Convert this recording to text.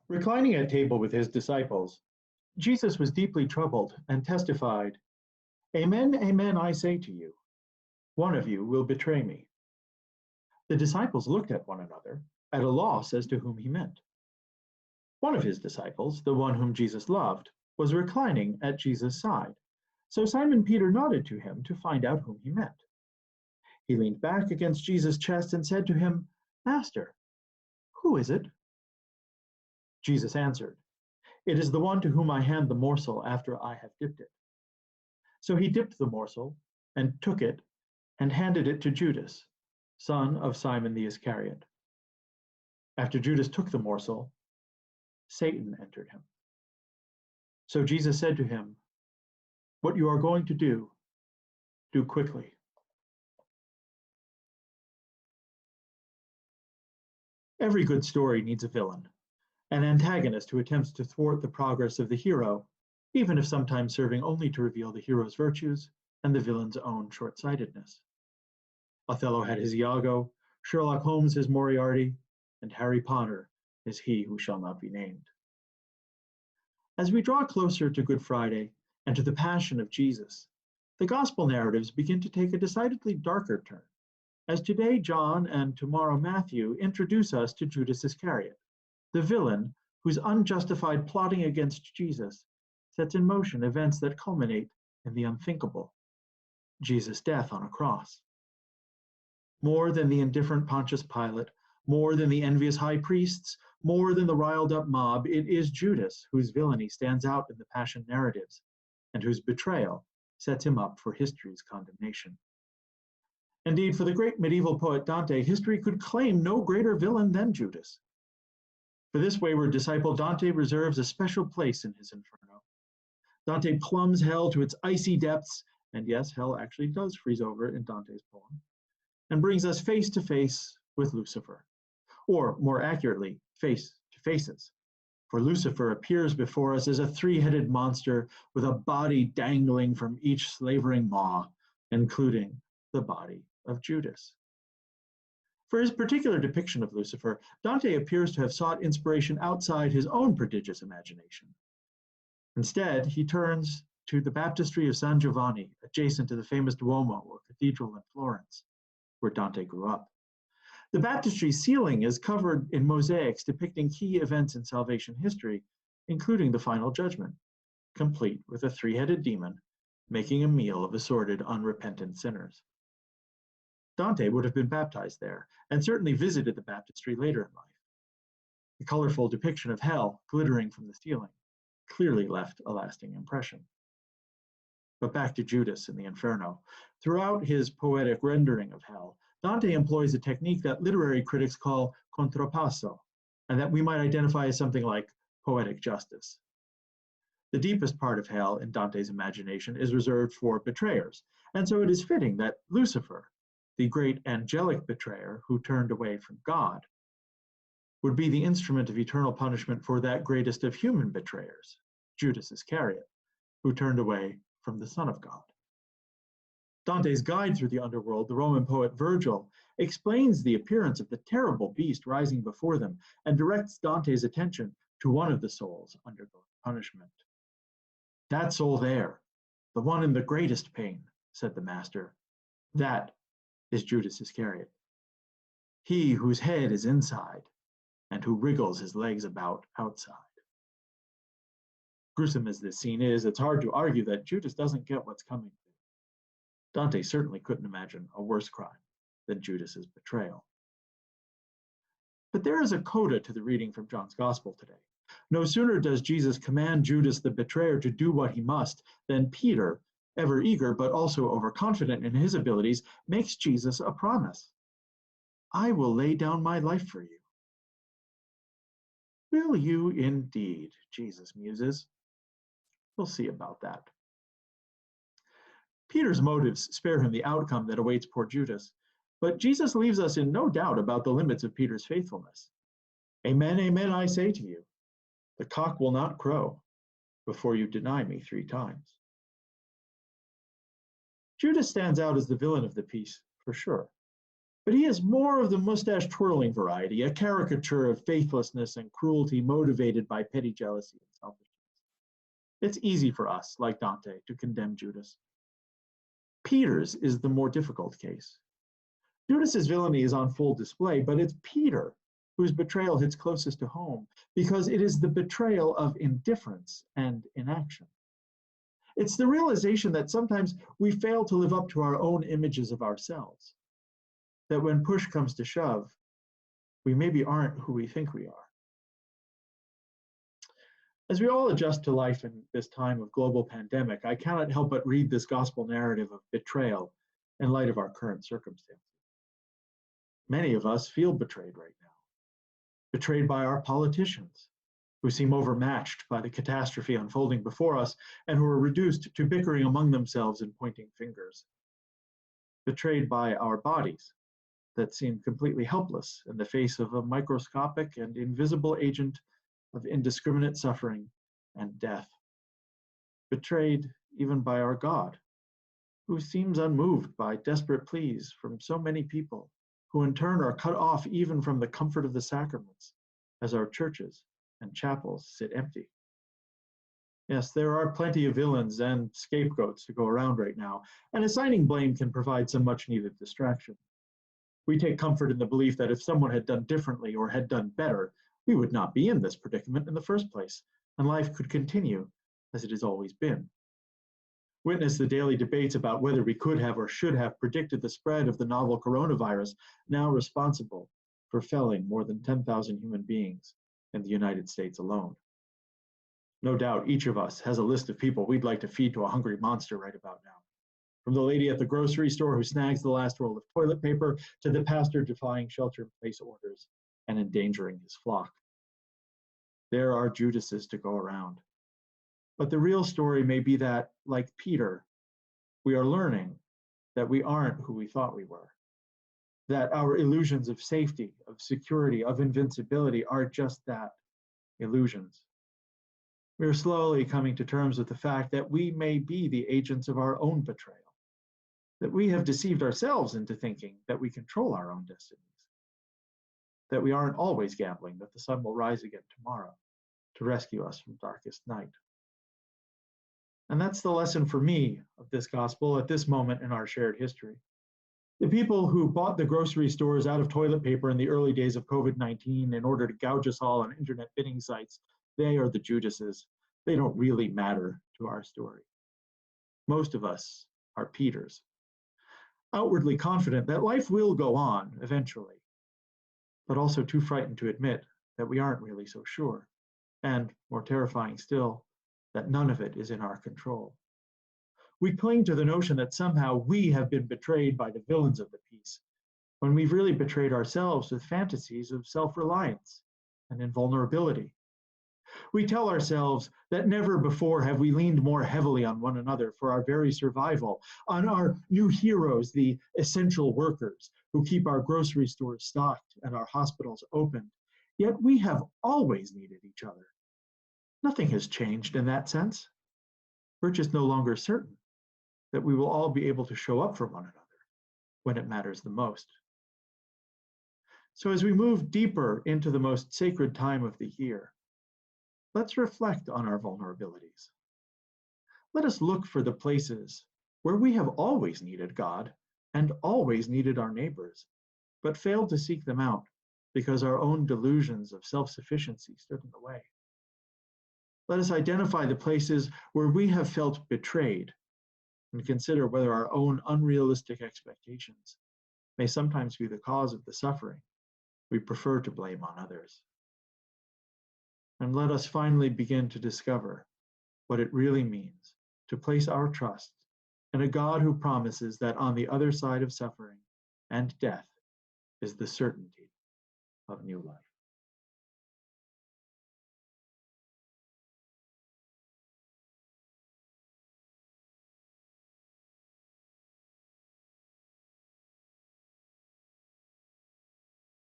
Reclining at table with his disciples, Jesus was deeply troubled and testified, "Amen, amen, I say to you, one of you will betray me." The disciples looked at one another, at a loss as to whom he meant. One of his disciples, the one whom Jesus loved, was reclining at Jesus' side. So Simon Peter nodded to him to find out whom he meant. He leaned back against Jesus' chest and said to him, "Master, who is it?" Jesus answered, "It is the one to whom I hand the morsel after I have dipped it." So he dipped the morsel and took it and handed it to Judas, son of Simon the Iscariot. After Judas took the morsel, Satan entered him. So Jesus said to him, "What you are going to do quickly." Every good story needs a villain, an antagonist who attempts to thwart the progress of the hero, even if sometimes serving only to reveal the hero's virtues and the villain's own short-sightedness. Othello had his Iago, Sherlock Holmes his Moriarty, and Harry Potter is he who shall not be named. As we draw closer to Good Friday and to the Passion of Jesus, the Gospel narratives begin to take a decidedly darker turn, as today John and tomorrow Matthew introduce us to Judas Iscariot, the villain whose unjustified plotting against Jesus sets in motion events that culminate in the unthinkable, Jesus' death on a cross. More than the indifferent Pontius Pilate, more than the envious high priests, more than the riled-up mob, it is Judas whose villainy stands out in the Passion narratives, and whose betrayal sets him up for history's condemnation. Indeed, for the great medieval poet Dante, history could claim no greater villain than Judas. For this wayward disciple, Dante reserves a special place in his Inferno. Dante plumbs hell to its icy depths, and yes, hell actually does freeze over in Dante's poem, and brings us face to face with Lucifer, or more accurately, face to faces. For Lucifer appears before us as a three-headed monster with a body dangling from each slavering maw, including the body of Judas. For his particular depiction of Lucifer, Dante appears to have sought inspiration outside his own prodigious imagination. Instead, he turns to the baptistry of San Giovanni, adjacent to the famous Duomo or cathedral in Florence, where Dante grew up. The baptistry's ceiling is covered in mosaics depicting key events in salvation history, including the final judgment, complete with a three-headed demon making a meal of assorted, unrepentant sinners. Dante would have been baptized there, and certainly visited the baptistry later in life. The colorful depiction of hell glittering from the ceiling clearly left a lasting impression. But back to Judas in the Inferno. Throughout his poetic rendering of hell, Dante employs a technique that literary critics call contrapasso, and that we might identify as something like poetic justice. The deepest part of hell in Dante's imagination is reserved for betrayers, and so it is fitting that Lucifer, the great angelic betrayer who turned away from God, would be the instrument of eternal punishment for that greatest of human betrayers, Judas Iscariot, who turned away from the Son of God. Dante's guide through the underworld, the Roman poet Virgil, explains the appearance of the terrible beast rising before them and directs Dante's attention to one of the souls undergoing punishment. "That soul there, the one in the greatest pain," said the master, "that is Judas Iscariot. He whose head is inside and who wriggles his legs about outside." Gruesome as this scene is, it's hard to argue that Judas doesn't get what's coming to him. Dante certainly couldn't imagine a worse crime than Judas's betrayal. But there is a coda to the reading from John's Gospel today. No sooner does Jesus command Judas the betrayer to do what he must than Peter, ever eager but also overconfident in his abilities, makes Jesus a promise. "I will lay down my life for you." Will you indeed, Jesus muses. We'll see about that. Peter's motives spare him the outcome that awaits poor Judas, but Jesus leaves us in no doubt about the limits of Peter's faithfulness. "Amen, amen, I say to you, the cock will not crow before you deny me 3 times." Judas stands out as the villain of the piece, for sure, But he is more of the mustache-twirling variety, a caricature of faithlessness and cruelty motivated by petty jealousy and selfishness. It's easy for us, like Dante, to condemn Judas. Peter's is the more difficult case. Judas's villainy is on full display, but it's Peter whose betrayal hits closest to home, because it is the betrayal of indifference and inaction. It's the realization that sometimes we fail to live up to our own images of ourselves, that when push comes to shove, we maybe aren't who we think we are. As we all adjust to life in this time of global pandemic, I cannot help but read this gospel narrative of betrayal in light of our current circumstances. Many of us feel betrayed right now, betrayed by our politicians, who seem overmatched by the catastrophe unfolding before us and who are reduced to bickering among themselves and pointing fingers. Betrayed by our bodies that seem completely helpless in the face of a microscopic and invisible agent of indiscriminate suffering and death. Betrayed even by our God, who seems unmoved by desperate pleas from so many people, who in turn are cut off even from the comfort of the sacraments, as our churches and chapels sit empty. Yes, there are plenty of villains and scapegoats to go around right now, and assigning blame can provide some much-needed distraction. We take comfort in the belief that if someone had done differently or had done better, we would not be in this predicament in the first place, and life could continue as it has always been. Witness the daily debates about whether we could have or should have predicted the spread of the novel coronavirus, now responsible for felling more than 10,000 human beings in the United States alone. No doubt each of us has a list of people we'd like to feed to a hungry monster right about now. From the lady at the grocery store who snags the last roll of toilet paper to the pastor defying shelter-in-place orders and endangering his flock. There are Judases to go around. But the real story may be that, like Peter, we are learning that we aren't who we thought we were, that our illusions of safety, of security, of invincibility are just that, illusions. We are slowly coming to terms with the fact that we may be the agents of our own betrayal, that we have deceived ourselves into thinking that we control our own destinies, that we aren't always gambling that the sun will rise again tomorrow to rescue us from darkest night. And that's the lesson for me of this gospel at this moment in our shared history. The people who bought the grocery stores out of toilet paper in the early days of COVID-19 in order to gouge us all on internet bidding sites, they are the Judases. They don't really matter to our story. Most of us are Peters, outwardly confident that life will go on eventually, but also too frightened to admit that we aren't really so sure, and, more terrifying still, that none of it is in our control. We cling to the notion that somehow we have been betrayed by the villains of the piece, when we've really betrayed ourselves with fantasies of self-reliance and invulnerability. We tell ourselves that never before have we leaned more heavily on one another for our very survival, on our new heroes, the essential workers who keep our grocery stores stocked and our hospitals open. Yet we have always needed each other. Nothing has changed in that sense. We're just no longer certain that we will all be able to show up for one another when it matters the most. So as we move deeper into the most sacred time of the year, let's reflect on our vulnerabilities. Let us look for the places where we have always needed God and always needed our neighbors, but failed to seek them out because our own delusions of self-sufficiency stood in the way. Let us identify the places where we have felt betrayed and consider whether our own unrealistic expectations may sometimes be the cause of the suffering we prefer to blame on others. And let us finally begin to discover what it really means to place our trust in a God who promises that on the other side of suffering and death is the certainty of new life.